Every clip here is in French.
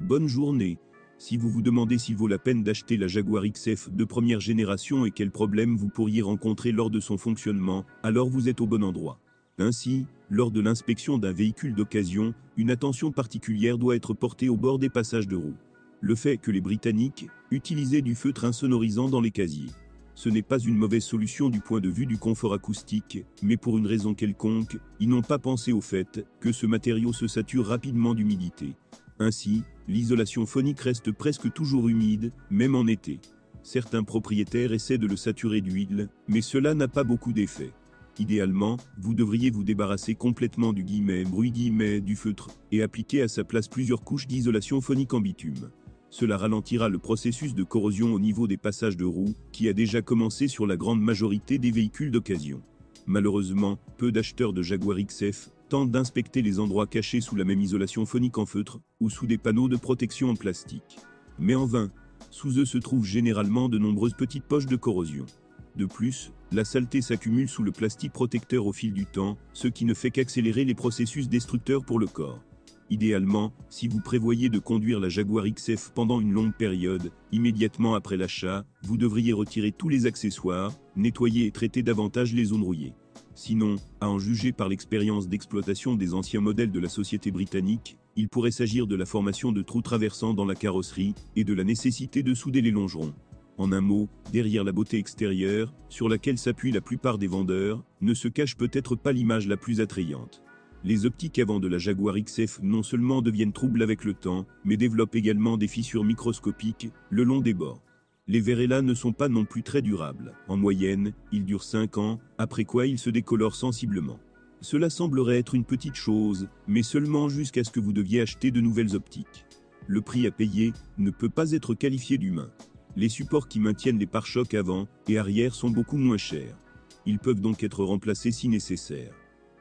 Bonne journée. Si vous vous demandez s'il vaut la peine d'acheter la Jaguar XF de première génération et quels problèmes vous pourriez rencontrer lors de son fonctionnement, alors vous êtes au bon endroit. Ainsi, lors de l'inspection d'un véhicule d'occasion, une attention particulière doit être portée au bord des passages de roues. Le fait que les Britanniques utilisaient du feutre insonorisant dans les casiers. Ce n'est pas une mauvaise solution du point de vue du confort acoustique, mais pour une raison quelconque, ils n'ont pas pensé au fait que ce matériau se sature rapidement d'humidité. Ainsi, l'isolation phonique reste presque toujours humide, même en été. Certains propriétaires essaient de le saturer d'huile, mais cela n'a pas beaucoup d'effet. Idéalement, vous devriez vous débarrasser complètement du bruit du feutre, et appliquer à sa place plusieurs couches d'isolation phonique en bitume. Cela ralentira le processus de corrosion au niveau des passages de roues, qui a déjà commencé sur la grande majorité des véhicules d'occasion. Malheureusement, peu d'acheteurs de Jaguar XF tentent d'inspecter les endroits cachés sous la même isolation phonique en feutre, ou sous des panneaux de protection en plastique. Mais en vain, sous eux se trouvent généralement de nombreuses petites poches de corrosion. De plus, la saleté s'accumule sous le plastique protecteur au fil du temps, ce qui ne fait qu'accélérer les processus destructeurs pour le corps. Idéalement, si vous prévoyez de conduire la Jaguar XF pendant une longue période, immédiatement après l'achat, vous devriez retirer tous les accessoires, nettoyer et traiter davantage les zones rouillées. Sinon, à en juger par l'expérience d'exploitation des anciens modèles de la société britannique, il pourrait s'agir de la formation de trous traversants dans la carrosserie et de la nécessité de souder les longerons. En un mot, derrière la beauté extérieure, sur laquelle s'appuient la plupart des vendeurs, ne se cache peut-être pas l'image la plus attrayante. Les optiques avant de la Jaguar XF non seulement deviennent troubles avec le temps, mais développent également des fissures microscopiques le long des bords. Les Verella ne sont pas non plus très durables. En moyenne, ils durent 5 ans, après quoi ils se décolorent sensiblement. Cela semblerait être une petite chose, mais seulement jusqu'à ce que vous deviez acheter de nouvelles optiques. Le prix à payer ne peut pas être qualifié d'humain. Les supports qui maintiennent les pare-chocs avant et arrière sont beaucoup moins chers. Ils peuvent donc être remplacés si nécessaire.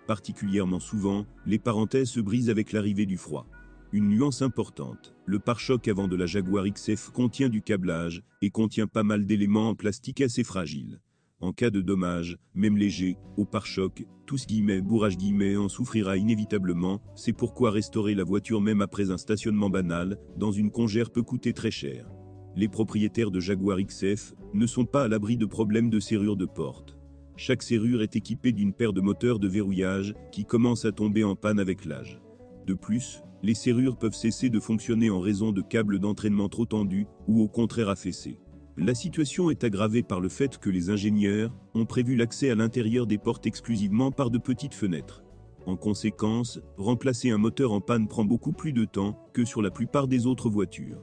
Particulièrement souvent, les parenthèses se brisent avec l'arrivée du froid. Une nuance importante, le pare-choc avant de la Jaguar XF contient du câblage et contient pas mal d'éléments en plastique assez fragiles. En cas de dommage, même léger, au pare-choc, bourrage en souffrira inévitablement, c'est pourquoi restaurer la voiture même après un stationnement banal, dans une congère peut coûter très cher. Les propriétaires de Jaguar XF ne sont pas à l'abri de problèmes de serrure de porte. Chaque serrure est équipée d'une paire de moteurs de verrouillage qui commencent à tomber en panne avec l'âge. De plus, les serrures peuvent cesser de fonctionner en raison de câbles d'entraînement trop tendus ou au contraire affaissés. La situation est aggravée par le fait que les ingénieurs ont prévu l'accès à l'intérieur des portes exclusivement par de petites fenêtres. En conséquence, remplacer un moteur en panne prend beaucoup plus de temps que sur la plupart des autres voitures.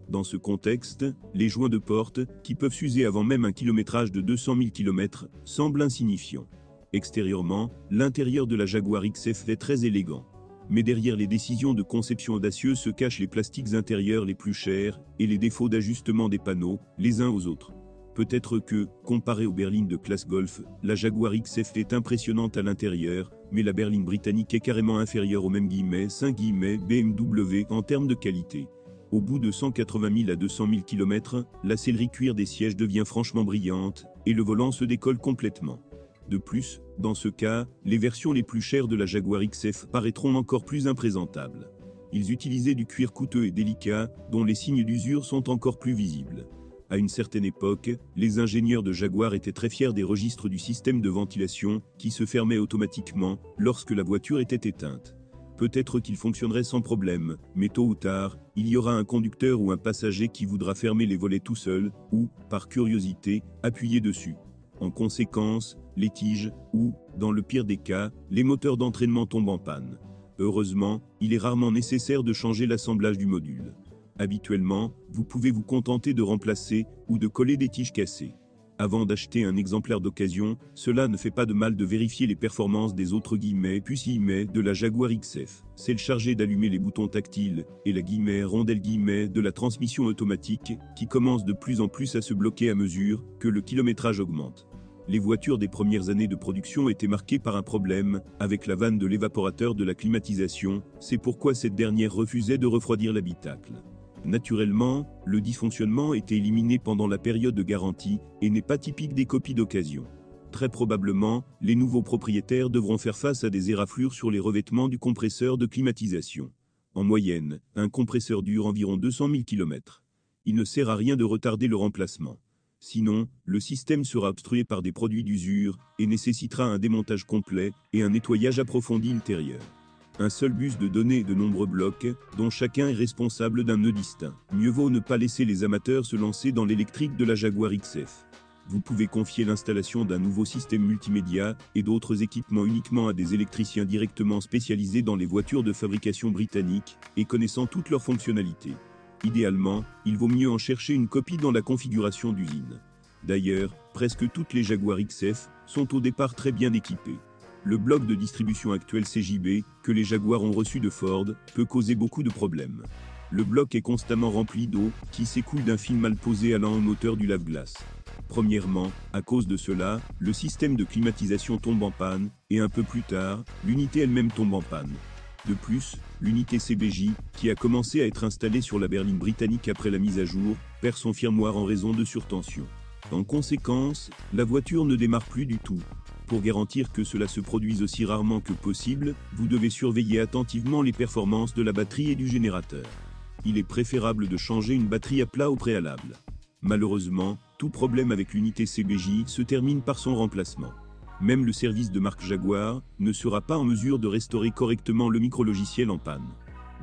Dans ce contexte, les joints de porte, qui peuvent s'user avant même un kilométrage de 200 000 km, semblent insignifiants. Extérieurement, l'intérieur de la Jaguar XF est très élégant. Mais derrière les décisions de conception audacieuses se cachent les plastiques intérieurs les plus chers et les défauts d'ajustement des panneaux, les uns aux autres. Peut-être que, comparée aux berlines de classe Golf, la Jaguar XF est impressionnante à l'intérieur, mais la berline britannique est carrément inférieure au même BMW en termes de qualité. Au bout de 180 000 à 200 000 km, la sellerie cuir des sièges devient franchement brillante, et le volant se décolle complètement. De plus, dans ce cas, les versions les plus chères de la Jaguar XF paraîtront encore plus imprésentables. Ils utilisaient du cuir coûteux et délicat, dont les signes d'usure sont encore plus visibles. À une certaine époque, les ingénieurs de Jaguar étaient très fiers des registres du système de ventilation, qui se fermait automatiquement lorsque la voiture était éteinte. Peut-être qu'il fonctionnerait sans problème, mais tôt ou tard, il y aura un conducteur ou un passager qui voudra fermer les volets tout seul, ou, par curiosité, appuyer dessus. En conséquence, les tiges, ou, dans le pire des cas, les moteurs d'entraînement tombent en panne. Heureusement, il est rarement nécessaire de changer l'assemblage du module. Habituellement, vous pouvez vous contenter de remplacer, ou de coller des tiges cassées. Avant d'acheter un exemplaire d'occasion, cela ne fait pas de mal de vérifier les performances des autres puces de la Jaguar XF, celle chargée d'allumer les boutons tactiles, et la rondelle de la transmission automatique, qui commence de plus en plus à se bloquer à mesure que le kilométrage augmente. Les voitures des premières années de production étaient marquées par un problème avec la vanne de l'évaporateur de la climatisation, c'est pourquoi cette dernière refusait de refroidir l'habitacle. Naturellement, le dysfonctionnement était éliminé pendant la période de garantie et n'est pas typique des copies d'occasion. Très probablement, les nouveaux propriétaires devront faire face à des éraflures sur les revêtements du compresseur de climatisation. En moyenne, un compresseur dure environ 200 000 km. Il ne sert à rien de retarder le remplacement. Sinon, le système sera obstrué par des produits d'usure et nécessitera un démontage complet et un nettoyage approfondi ultérieur. Un seul bus de données et de nombreux blocs, dont chacun est responsable d'un nœud distinct. Mieux vaut ne pas laisser les amateurs se lancer dans l'électrique de la Jaguar XF. Vous pouvez confier l'installation d'un nouveau système multimédia et d'autres équipements uniquement à des électriciens directement spécialisés dans les voitures de fabrication britannique et connaissant toutes leurs fonctionnalités. Idéalement, il vaut mieux en chercher une copie dans la configuration d'usine. D'ailleurs, presque toutes les Jaguar XF sont au départ très bien équipées. Le bloc de distribution actuel CJB, que les Jaguars ont reçu de Ford, peut causer beaucoup de problèmes. Le bloc est constamment rempli d'eau, qui s'écoule d'un film mal posé allant au moteur du lave-glace. Premièrement, à cause de cela, le système de climatisation tombe en panne, et un peu plus tard, l'unité elle-même tombe en panne. De plus, l'unité CBJ, qui a commencé à être installée sur la berline britannique après la mise à jour, perd son firmware en raison de surtension. En conséquence, la voiture ne démarre plus du tout. Pour garantir que cela se produise aussi rarement que possible, vous devez surveiller attentivement les performances de la batterie et du générateur. Il est préférable de changer une batterie à plat au préalable. Malheureusement, tout problème avec l'unité CBJ se termine par son remplacement. Même le service de marque Jaguar ne sera pas en mesure de restaurer correctement le micrologiciel en panne.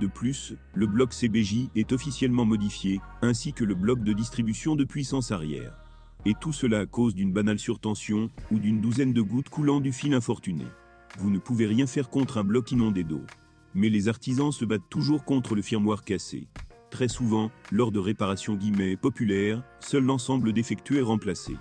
De plus, le bloc CBJ est officiellement modifié, ainsi que le bloc de distribution de puissance arrière. Et tout cela à cause d'une banale surtension ou d'une douzaine de gouttes coulant du fil infortuné. Vous ne pouvez rien faire contre un bloc inondé d'eau. Mais les artisans se battent toujours contre le firmware cassé. Très souvent, lors de réparations « populaires », seul l'ensemble défectueux est remplacé.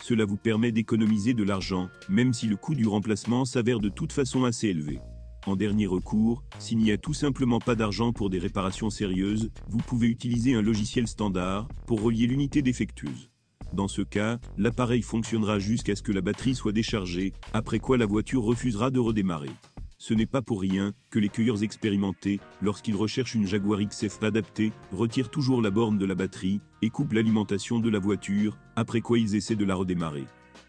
Cela vous permet d'économiser de l'argent, même si le coût du remplacement s'avère de toute façon assez élevé. En dernier recours, s'il n'y a tout simplement pas d'argent pour des réparations sérieuses, vous pouvez utiliser un logiciel standard pour relier l'unité défectueuse. Dans ce cas, l'appareil fonctionnera jusqu'à ce que la batterie soit déchargée, après quoi la voiture refusera de redémarrer. Ce n'est pas pour rien que les cueilleurs expérimentés, lorsqu'ils recherchent une Jaguar XF adaptée, retirent toujours la borne de la batterie et coupent l'alimentation de la voiture, après quoi ils essaient de la redémarrer.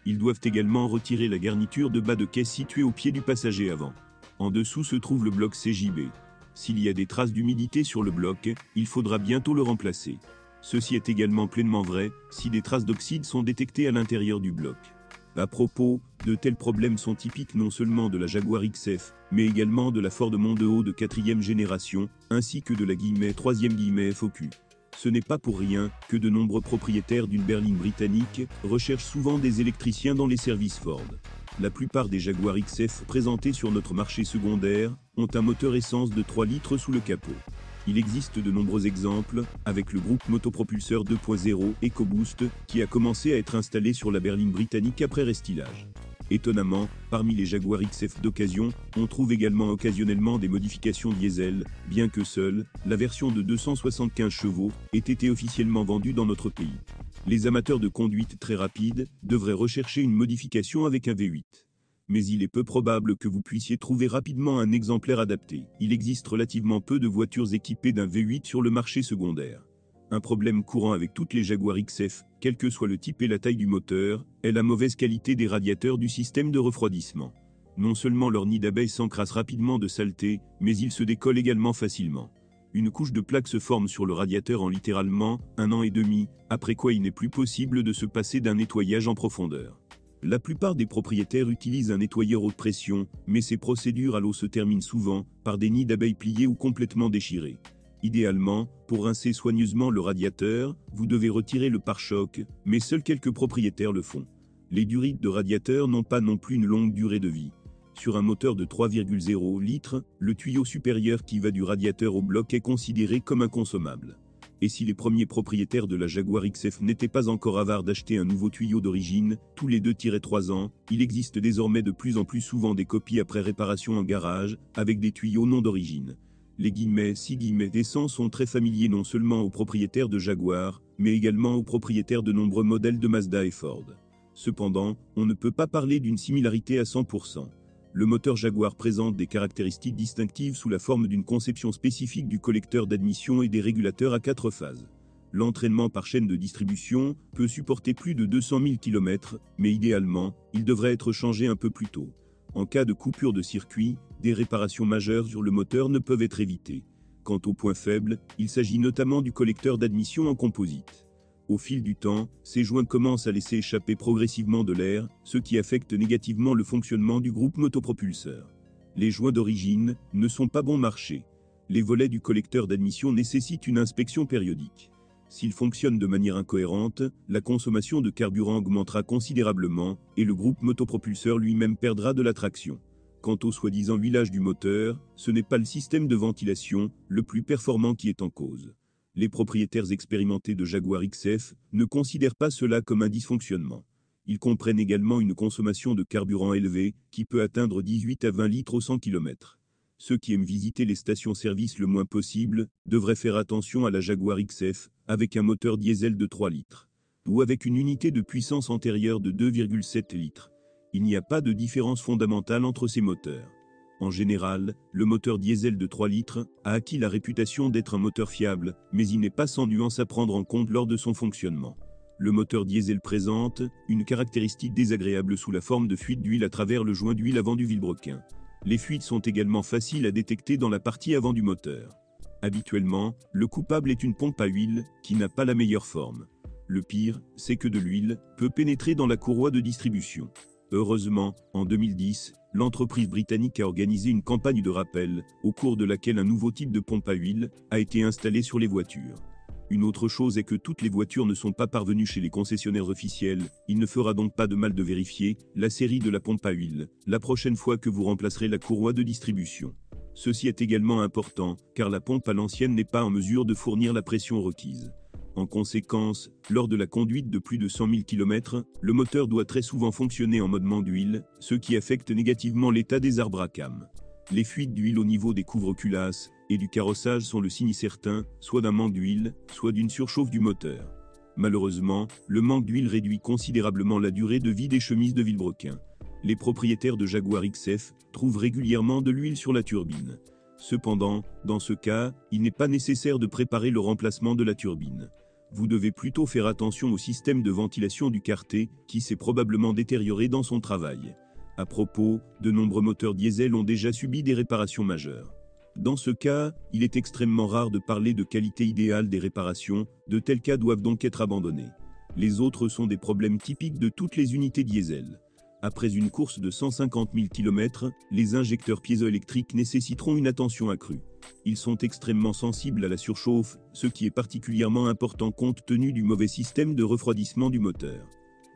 Ils doivent également retirer la garniture de bas de caisse située au pied du passager avant. En dessous se trouve le bloc CJB. S'il y a des traces d'humidité sur le bloc, il faudra bientôt le remplacer. Ceci est également pleinement vrai si des traces d'oxyde sont détectées à l'intérieur du bloc. À propos, de tels problèmes sont typiques non seulement de la Jaguar XF, mais également de la Ford Mondeo de 4e génération, ainsi que de la 3e FOQ. Ce n'est pas pour rien que de nombreux propriétaires d'une berline britannique recherchent souvent des électriciens dans les services Ford. La plupart des Jaguar XF présentés sur notre marché secondaire ont un moteur essence de 3 litres sous le capot. Il existe de nombreux exemples, avec le groupe motopropulseur 2.0 EcoBoost, qui a commencé à être installé sur la berline britannique après restylage. Étonnamment, parmi les Jaguar XF d'occasion, on trouve également occasionnellement des modifications diesel, bien que seule, la version de 275 chevaux ait été officiellement vendue dans notre pays. Les amateurs de conduite très rapide devraient rechercher une modification avec un V8. Mais il est peu probable que vous puissiez trouver rapidement un exemplaire adapté. Il existe relativement peu de voitures équipées d'un V8 sur le marché secondaire. Un problème courant avec toutes les Jaguar XF, quel que soit le type et la taille du moteur, est la mauvaise qualité des radiateurs du système de refroidissement. Non seulement leur nid d'abeilles s'encrasse rapidement de saleté, mais ils se décollent également facilement. Une couche de plaque se forme sur le radiateur en littéralement 1 an et demi, après quoi il n'est plus possible de se passer d'un nettoyage en profondeur. La plupart des propriétaires utilisent un nettoyeur haute pression, mais ces procédures à l'eau se terminent souvent par des nids d'abeilles pliés ou complètement déchirés. Idéalement, pour rincer soigneusement le radiateur, vous devez retirer le pare-choc, mais seuls quelques propriétaires le font. Les durites de radiateur n'ont pas non plus une longue durée de vie. Sur un moteur de 3,0 litres, le tuyau supérieur qui va du radiateur au bloc est considéré comme inconsommable. Et si les premiers propriétaires de la Jaguar XF n'étaient pas encore avares d'acheter un nouveau tuyau d'origine, tous les 2-3 ans, il existe désormais de plus en plus souvent des copies après réparation en garage, avec des tuyaux non d'origine. Les d'essence sont très familiers non seulement aux propriétaires de Jaguar, mais également aux propriétaires de nombreux modèles de Mazda et Ford. Cependant, on ne peut pas parler d'une similarité à 100%. Le moteur Jaguar présente des caractéristiques distinctives sous la forme d'une conception spécifique du collecteur d'admission et des régulateurs à 4 phases. L'entraînement par chaîne de distribution peut supporter plus de 200 000 km, mais idéalement, il devrait être changé un peu plus tôt. En cas de coupure de circuit, des réparations majeures sur le moteur ne peuvent être évitées. Quant au point faible, il s'agit notamment du collecteur d'admission en composite. Au fil du temps, ces joints commencent à laisser échapper progressivement de l'air, ce qui affecte négativement le fonctionnement du groupe motopropulseur. Les joints d'origine ne sont pas bon marché. Les volets du collecteur d'admission nécessitent une inspection périodique. S'ils fonctionnent de manière incohérente, la consommation de carburant augmentera considérablement et le groupe motopropulseur lui-même perdra de la traction. Quant au soi-disant huilage du moteur, ce n'est pas le système de ventilation le plus performant qui est en cause. Les propriétaires expérimentés de Jaguar XF ne considèrent pas cela comme un dysfonctionnement. Ils comprennent également une consommation de carburant élevée qui peut atteindre 18 à 20 litres au 100 km. Ceux qui aiment visiter les stations-service le moins possible devraient faire attention à la Jaguar XF avec un moteur diesel de 3 litres ou avec une unité de puissance antérieure de 2,7 litres. Il n'y a pas de différence fondamentale entre ces moteurs. En général, le moteur diesel de 3 litres a acquis la réputation d'être un moteur fiable, mais il n'est pas sans nuance à prendre en compte lors de son fonctionnement. Le moteur diesel présente une caractéristique désagréable sous la forme de fuite d'huile à travers le joint d'huile avant du vilebrequin. Les fuites sont également faciles à détecter dans la partie avant du moteur. Habituellement, le coupable est une pompe à huile qui n'a pas la meilleure forme. Le pire, c'est que de l'huile peut pénétrer dans la courroie de distribution. Heureusement, en 2010, l'entreprise britannique a organisé une campagne de rappel, au cours de laquelle un nouveau type de pompe à huile a été installé sur les voitures. Une autre chose est que toutes les voitures ne sont pas parvenues chez les concessionnaires officiels, il ne fera donc pas de mal de vérifier la série de la pompe à huile la prochaine fois que vous remplacerez la courroie de distribution. Ceci est également important, car la pompe à l'ancienne n'est pas en mesure de fournir la pression requise. En conséquence, lors de la conduite de plus de 100 000 km, le moteur doit très souvent fonctionner en mode manque d'huile, ce qui affecte négativement l'état des arbres à cames. Les fuites d'huile au niveau des couvre-culasses et du carrossage sont le signe certain, soit d'un manque d'huile, soit d'une surchauffe du moteur. Malheureusement, le manque d'huile réduit considérablement la durée de vie des chemises de vilebrequin. Les propriétaires de Jaguar XF trouvent régulièrement de l'huile sur la turbine. Cependant, dans ce cas, il n'est pas nécessaire de préparer le remplacement de la turbine. Vous devez plutôt faire attention au système de ventilation du carter, qui s'est probablement détérioré dans son travail. À propos, de nombreux moteurs diesel ont déjà subi des réparations majeures. Dans ce cas, il est extrêmement rare de parler de qualité idéale des réparations, de tels cas doivent donc être abandonnés. Les autres sont des problèmes typiques de toutes les unités diesel. Après une course de 150 000 km, les injecteurs piézoélectriques nécessiteront une attention accrue. Ils sont extrêmement sensibles à la surchauffe, ce qui est particulièrement important compte tenu du mauvais système de refroidissement du moteur.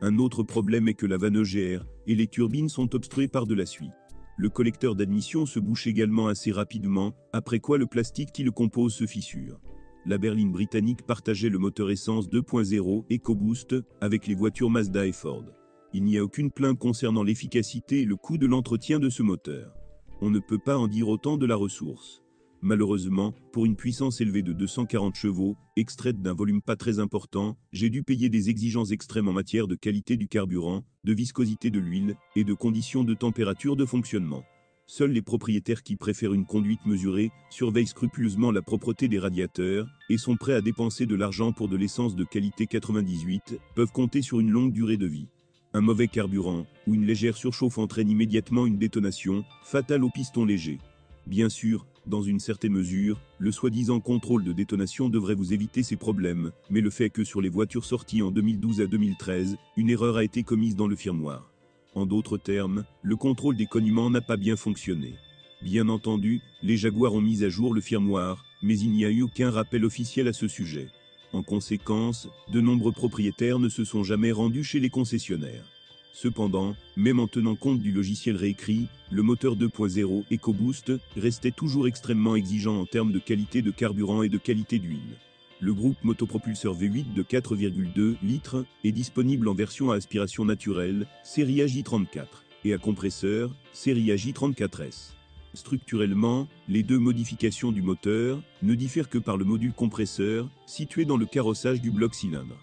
Un autre problème est que la vanne EGR et les turbines sont obstruées par de la suie. Le collecteur d'admission se bouche également assez rapidement, après quoi le plastique qui le compose se fissure. La berline britannique partageait le moteur essence 2.0 EcoBoost avec les voitures Mazda et Ford. Il n'y a aucune plainte concernant l'efficacité et le coût de l'entretien de ce moteur. On ne peut pas en dire autant de la ressource. Malheureusement, pour une puissance élevée de 240 chevaux, extraite d'un volume pas très important, j'ai dû payer des exigences extrêmes en matière de qualité du carburant, de viscosité de l'huile et de conditions de température de fonctionnement. Seuls les propriétaires qui préfèrent une conduite mesurée surveillent scrupuleusement la propreté des radiateurs et sont prêts à dépenser de l'argent pour de l'essence de qualité 98 peuvent compter sur une longue durée de vie. Un mauvais carburant ou une légère surchauffe entraîne immédiatement une détonation, fatale au piston léger. Bien sûr, dans une certaine mesure, le soi-disant contrôle de détonation devrait vous éviter ces problèmes, mais le fait est que sur les voitures sorties en 2012 à 2013, une erreur a été commise dans le firmware. En d'autres termes, le contrôle des cognements n'a pas bien fonctionné. Bien entendu, les Jaguars ont mis à jour le firmware, mais il n'y a eu aucun rappel officiel à ce sujet. En conséquence, de nombreux propriétaires ne se sont jamais rendus chez les concessionnaires. Cependant, même en tenant compte du logiciel réécrit, le moteur 2.0 EcoBoost restait toujours extrêmement exigeant en termes de qualité de carburant et de qualité d'huile. Le groupe motopropulseur V8 de 4,2 litres est disponible en version à aspiration naturelle, série AJ34, et à compresseur, série AJ34S. Structurellement, les deux modifications du moteur ne diffèrent que par le module compresseur, situé dans le carrossage du bloc cylindre.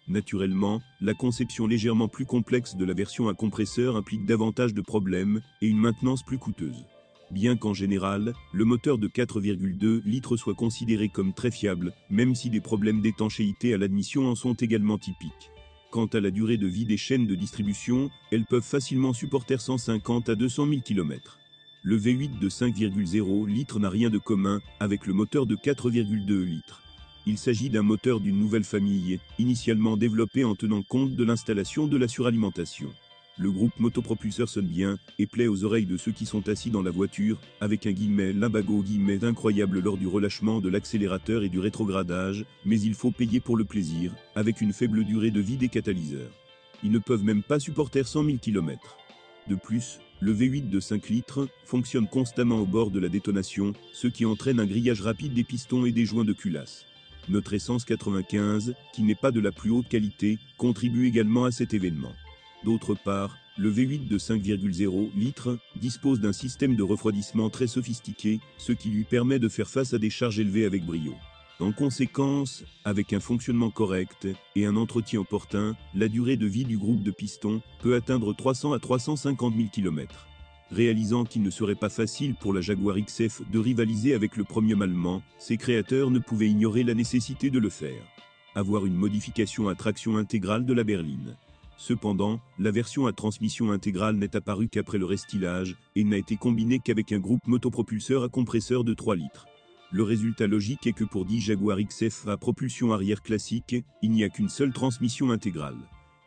Naturellement, la conception légèrement plus complexe de la version à compresseur implique davantage de problèmes et une maintenance plus coûteuse. Bien qu'en général, le moteur de 4,2 litres soit considéré comme très fiable, même si des problèmes d'étanchéité à l'admission en sont également typiques. Quant à la durée de vie des chaînes de distribution, elles peuvent facilement supporter 150 à 200 000 km. Le V8 de 5,0 litres n'a rien de commun avec le moteur de 4,2 litres. Il s'agit d'un moteur d'une nouvelle famille, initialement développé en tenant compte de l'installation de la suralimentation. Le groupe motopropulseur sonne bien et plaît aux oreilles de ceux qui sont assis dans la voiture, avec un limbago incroyable lors du relâchement de l'accélérateur et du rétrogradage, mais il faut payer pour le plaisir, avec une faible durée de vie des catalyseurs. Ils ne peuvent même pas supporter 100 000 km. De plus, le V8 de 5 litres fonctionne constamment au bord de la détonation, ce qui entraîne un grillage rapide des pistons et des joints de culasse. Notre essence 95, qui n'est pas de la plus haute qualité, contribue également à cet événement. D'autre part, le V8 de 5,0 litres dispose d'un système de refroidissement très sophistiqué, ce qui lui permet de faire face à des charges élevées avec brio. En conséquence, avec un fonctionnement correct et un entretien opportun, la durée de vie du groupe de pistons peut atteindre 300 à 350 000 km. Réalisant qu'il ne serait pas facile pour la Jaguar XF de rivaliser avec le Premium allemand, ses créateurs ne pouvaient ignorer la nécessité de le faire. Avoir une modification à traction intégrale de la berline. Cependant, la version à transmission intégrale n'est apparue qu'après le restylage et n'a été combinée qu'avec un groupe motopropulseur à compresseur de 3 litres. Le résultat logique est que pour 10 Jaguar XF à propulsion arrière classique, il n'y a qu'une seule transmission intégrale.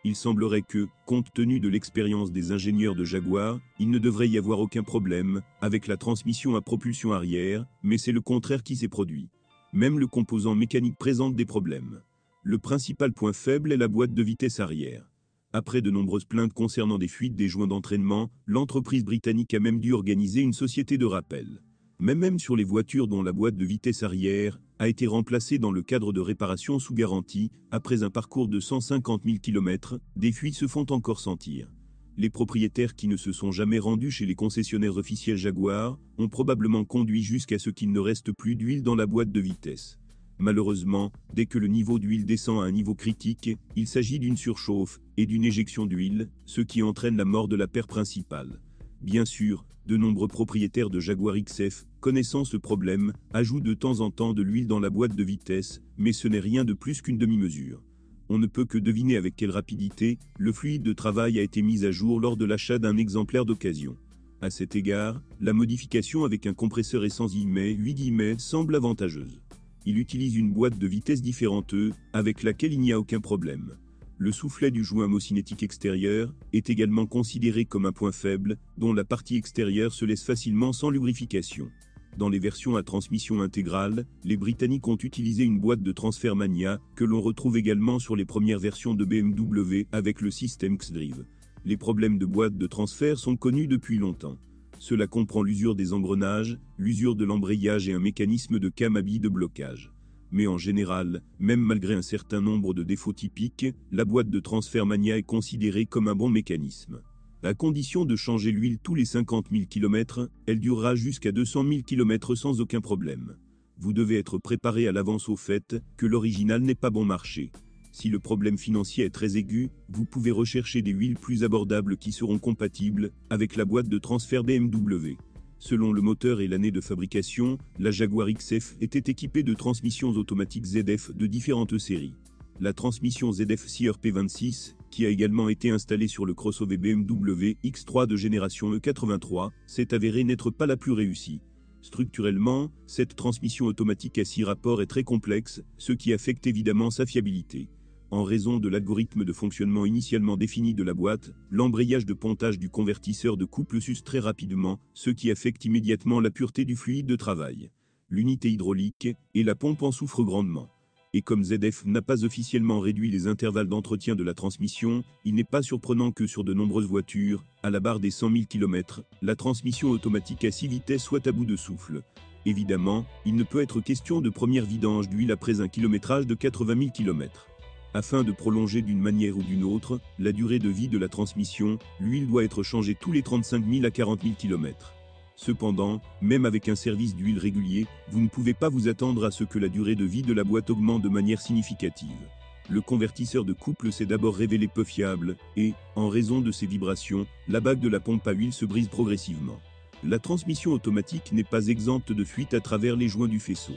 Il semblerait que, compte tenu de l'expérience des ingénieurs de Jaguar, il ne devrait y avoir aucun problème avec la transmission à propulsion arrière, mais c'est le contraire qui s'est produit. Même le composant mécanique présente des problèmes. Le principal point faible est la boîte de vitesse arrière. Après de nombreuses plaintes concernant des fuites des joints d'entraînement, l'entreprise britannique a même dû organiser une société de rappel. Même sur les voitures dont la boîte de vitesse arrière a été remplacée dans le cadre de réparation sous garantie, après un parcours de 150 000 km, des fuites se font encore sentir. Les propriétaires qui ne se sont jamais rendus chez les concessionnaires officiels Jaguar ont probablement conduit jusqu'à ce qu'il ne reste plus d'huile dans la boîte de vitesse. Malheureusement, dès que le niveau d'huile descend à un niveau critique, il s'agit d'une surchauffe et d'une éjection d'huile, ce qui entraîne la mort de la paire principale. Bien sûr, de nombreux propriétaires de Jaguar XF, connaissant ce problème, ajoutent de temps en temps de l'huile dans la boîte de vitesse, mais ce n'est rien de plus qu'une demi-mesure. On ne peut que deviner avec quelle rapidité le fluide de travail a été mis à jour lors de l'achat d'un exemplaire d'occasion. À cet égard, la modification avec un compresseur essence 8 semble avantageuse. Il utilise une boîte de vitesse différente avec laquelle il n'y a aucun problème. Le soufflet du joint homocinétique extérieur est également considéré comme un point faible, dont la partie extérieure se laisse facilement sans lubrification. Dans les versions à transmission intégrale, les Britanniques ont utilisé une boîte de transfert Mania, que l'on retrouve également sur les premières versions de BMW avec le système X-Drive. Les problèmes de boîte de transfert sont connus depuis longtemps. Cela comprend l'usure des engrenages, l'usure de l'embrayage et un mécanisme de cam à billes de blocage. Mais en général, même malgré un certain nombre de défauts typiques, la boîte de transfert Mania est considérée comme un bon mécanisme. À condition de changer l'huile tous les 50 000 km, elle durera jusqu'à 200 000 km sans aucun problème. Vous devez être préparé à l'avance au fait que l'original n'est pas bon marché. Si le problème financier est très aigu, vous pouvez rechercher des huiles plus abordables qui seront compatibles avec la boîte de transfert BMW. Selon le moteur et l'année de fabrication, la Jaguar XF était équipée de transmissions automatiques ZF de différentes séries. La transmission ZF CRP26, qui a également été installée sur le crossover BMW X3 de génération E83, s'est avérée n'être pas la plus réussie. Structurellement, cette transmission automatique à 6 rapports est très complexe, ce qui affecte évidemment sa fiabilité. En raison de l'algorithme de fonctionnement initialement défini de la boîte, l'embrayage de pontage du convertisseur de couple s'use très rapidement, ce qui affecte immédiatement la pureté du fluide de travail. L'unité hydraulique et la pompe en souffrent grandement. Et comme ZF n'a pas officiellement réduit les intervalles d'entretien de la transmission, il n'est pas surprenant que sur de nombreuses voitures, à la barre des 100 000 km, la transmission automatique à 6 vitesses soit à bout de souffle. Évidemment, il ne peut être question de première vidange d'huile après un kilométrage de 80 000 km. Afin de prolonger d'une manière ou d'une autre la durée de vie de la transmission, l'huile doit être changée tous les 35 000 à 40 000 km. Cependant, même avec un service d'huile régulier, vous ne pouvez pas vous attendre à ce que la durée de vie de la boîte augmente de manière significative. Le convertisseur de couple s'est d'abord révélé peu fiable, et, en raison de ses vibrations, la bague de la pompe à huile se brise progressivement. La transmission automatique n'est pas exempte de fuite à travers les joints du faisceau.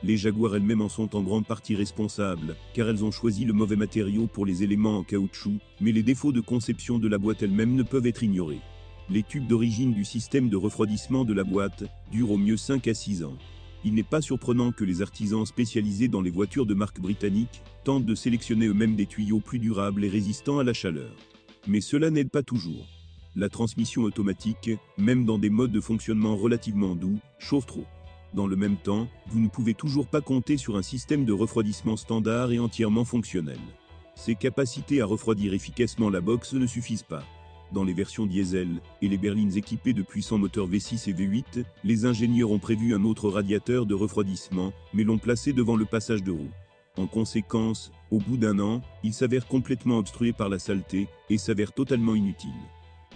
Les Jaguar elles-mêmes en sont en grande partie responsables, car elles ont choisi le mauvais matériau pour les éléments en caoutchouc, mais les défauts de conception de la boîte elle-même ne peuvent être ignorés. Les tubes d'origine du système de refroidissement de la boîte durent au mieux 5 à 6 ans. Il n'est pas surprenant que les artisans spécialisés dans les voitures de marque britannique tentent de sélectionner eux-mêmes des tuyaux plus durables et résistants à la chaleur. Mais cela n'aide pas toujours. La transmission automatique, même dans des modes de fonctionnement relativement doux, chauffe trop. Dans le même temps, vous ne pouvez toujours pas compter sur un système de refroidissement standard et entièrement fonctionnel. Ses capacités à refroidir efficacement la box ne suffisent pas. Dans les versions diesel et les berlines équipées de puissants moteurs V6 et V8, les ingénieurs ont prévu un autre radiateur de refroidissement, mais l'ont placé devant le passage de roue. En conséquence, au bout d'un an, il s'avère complètement obstrué par la saleté et s'avère totalement inutile.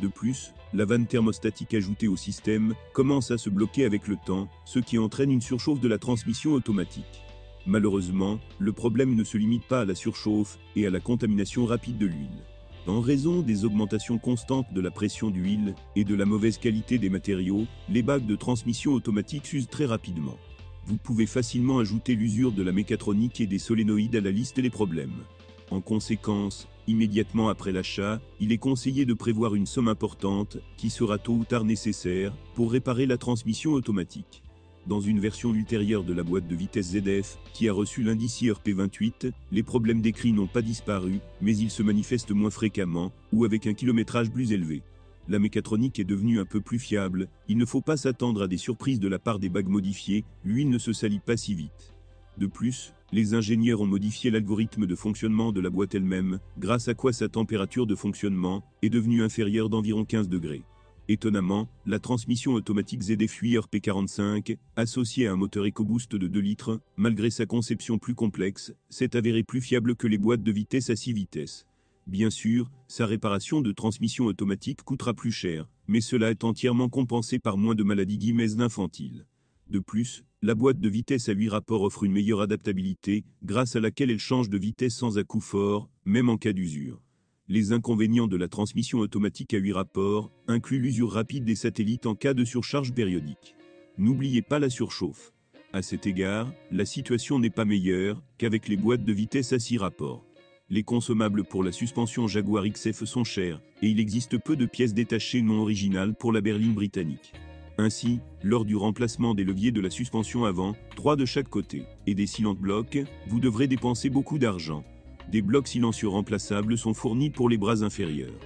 De plus, la vanne thermostatique ajoutée au système commence à se bloquer avec le temps, ce qui entraîne une surchauffe de la transmission automatique. Malheureusement, le problème ne se limite pas à la surchauffe et à la contamination rapide de l'huile. En raison des augmentations constantes de la pression d'huile et de la mauvaise qualité des matériaux, les bacs de transmission automatique s'usent très rapidement. Vous pouvez facilement ajouter l'usure de la mécatronique et des solénoïdes à la liste des problèmes. En conséquence, immédiatement après l'achat, il est conseillé de prévoir une somme importante, qui sera tôt ou tard nécessaire, pour réparer la transmission automatique. Dans une version ultérieure de la boîte de vitesse ZF, qui a reçu l'indice IRP28, les problèmes décrits n'ont pas disparu, mais ils se manifestent moins fréquemment, ou avec un kilométrage plus élevé. La mécatronique est devenue un peu plus fiable, il ne faut pas s'attendre à des surprises de la part des bagues modifiées, l'huile ne se salit pas si vite. De plus, les ingénieurs ont modifié l'algorithme de fonctionnement de la boîte elle-même, grâce à quoi sa température de fonctionnement est devenue inférieure d'environ 15 degrés. Étonnamment, la transmission automatique ZF IRP45, associée à un moteur EcoBoost de 2 litres, malgré sa conception plus complexe, s'est avérée plus fiable que les boîtes de vitesse à 6 vitesses. Bien sûr, sa réparation de transmission automatique coûtera plus cher, mais cela est entièrement compensé par moins de maladies guimèzes infantiles. De plus, la boîte de vitesse à 8 rapports offre une meilleure adaptabilité, grâce à laquelle elle change de vitesse sans à-coup fort, même en cas d'usure. Les inconvénients de la transmission automatique à 8 rapports incluent l'usure rapide des satellites en cas de surcharge périodique. N'oubliez pas la surchauffe. À cet égard, la situation n'est pas meilleure qu'avec les boîtes de vitesse à 6 rapports. Les consommables pour la suspension Jaguar XF sont chers, et il existe peu de pièces détachées non originales pour la berline britannique. Ainsi, lors du remplacement des leviers de la suspension avant, 3 de chaque côté, et des silences blocs, vous devrez dépenser beaucoup d'argent. Des blocs silencieux remplaçables sont fournis pour les bras inférieurs.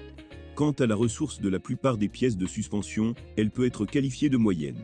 Quant à la ressource de la plupart des pièces de suspension, elle peut être qualifiée de moyenne.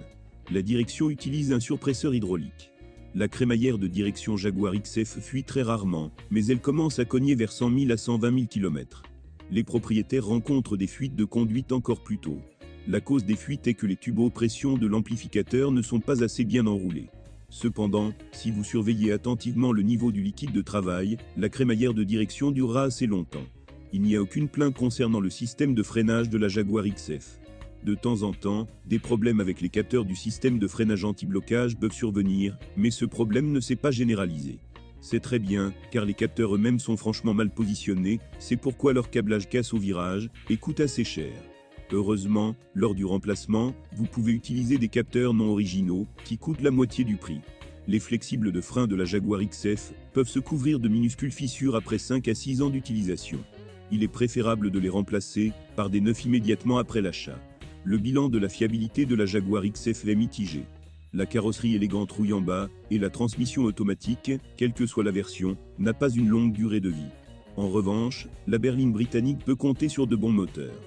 La direction utilise un surpresseur hydraulique. La crémaillère de direction Jaguar XF fuit très rarement, mais elle commence à cogner vers 100 000 à 120 000 km. Les propriétaires rencontrent des fuites de conduite encore plus tôt. La cause des fuites est que les tubes haute pression de l'amplificateur ne sont pas assez bien enroulés. Cependant, si vous surveillez attentivement le niveau du liquide de travail, la crémaillère de direction durera assez longtemps. Il n'y a aucune plainte concernant le système de freinage de la Jaguar XF. De temps en temps, des problèmes avec les capteurs du système de freinage anti-blocage peuvent survenir, mais ce problème ne s'est pas généralisé. C'est très bien, car les capteurs eux-mêmes sont franchement mal positionnés, c'est pourquoi leur câblage casse au virage et coûte assez cher. Heureusement, lors du remplacement, vous pouvez utiliser des capteurs non originaux, qui coûtent la moitié du prix. Les flexibles de frein de la Jaguar XF peuvent se couvrir de minuscules fissures après 5 à 6 ans d'utilisation. Il est préférable de les remplacer par des neufs immédiatement après l'achat. Le bilan de la fiabilité de la Jaguar XF est mitigé. La carrosserie élégante rouille en bas, et la transmission automatique, quelle que soit la version, n'a pas une longue durée de vie. En revanche, la berline britannique peut compter sur de bons moteurs.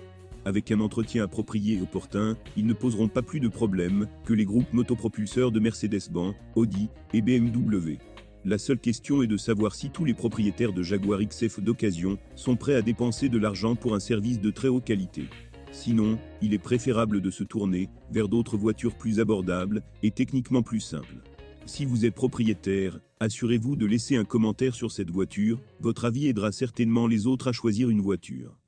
Avec un entretien approprié et opportun, ils ne poseront pas plus de problèmes que les groupes motopropulseurs de Mercedes-Benz, Audi et BMW. La seule question est de savoir si tous les propriétaires de Jaguar XF d'occasion sont prêts à dépenser de l'argent pour un service de très haute qualité. Sinon, il est préférable de se tourner vers d'autres voitures plus abordables et techniquement plus simples. Si vous êtes propriétaire, assurez-vous de laisser un commentaire sur cette voiture, votre avis aidera certainement les autres à choisir une voiture.